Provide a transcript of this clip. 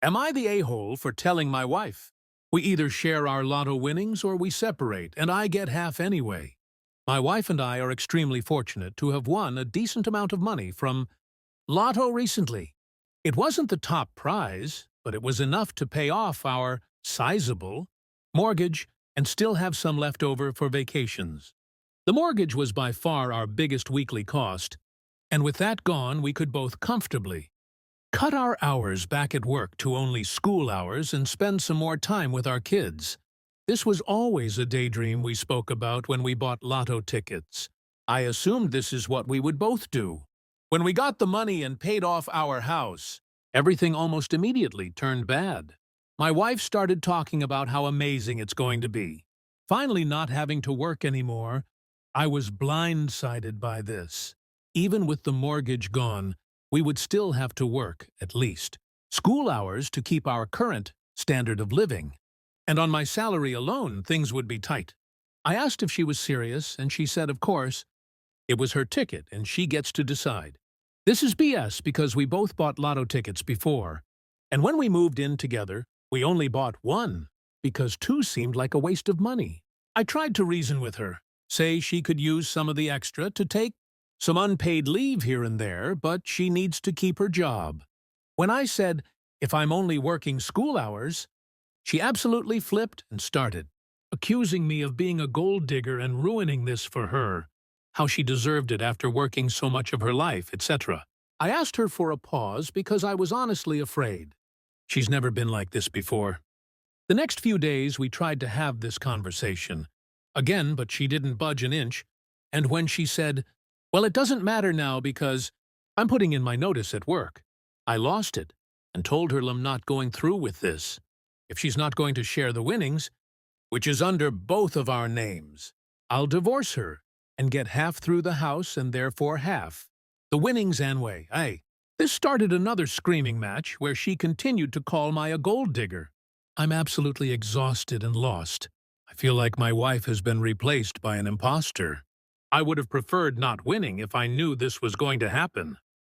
Am I the a-hole for telling my wife? We either share our lotto winnings or we separate, and I get half anyway. My wife and I are extremely fortunate to have won a decent amount of money from Lotto recently. It wasn't the top prize, but it was enough to pay off our sizable mortgage and still have some left over for vacations. The mortgage was by far our biggest weekly cost, and with that gone, we could both comfortably cut our hours back at work to only school hours and spend some more time with our kids. This was always a daydream we spoke about when we bought lotto tickets. I assumed this is what we would both do. When we got the money and paid off our house, everything almost immediately turned bad. My wife started talking about how amazing it's going to be. Finally not having to work anymore, I was blindsided by this. Even with the mortgage gone, we would still have to work, at least, school hours to keep our current standard of living. And on my salary alone, things would be tight. I asked if she was serious, and she said, of course, it was her ticket and she gets to decide. This is BS because we both bought lotto tickets before. And when we moved in together, we only bought one because two seemed like a waste of money. I tried to reason with her, say she could use some of the extra to take some unpaid leave here and there, but she needs to keep her job. When I said, if I'm only working school hours, she absolutely flipped and started, accusing me of being a gold digger and ruining this for her, how she deserved it after working so much of her life, etc. I asked her for a pause because I was honestly afraid. She's never been like this before. The next few days we tried to have this conversation again, but she didn't budge an inch, and when she said, well, it doesn't matter now because I'm putting in my notice at work, I lost it and told her I'm not going through with this. If she's not going to share the winnings, which is under both of our names, I'll divorce her and get half through the house and therefore half the winnings anyway. This started another screaming match where she continued to call me a gold digger. I'm absolutely exhausted and lost. I feel like my wife has been replaced by an imposter. I would have preferred not winning if I knew this was going to happen.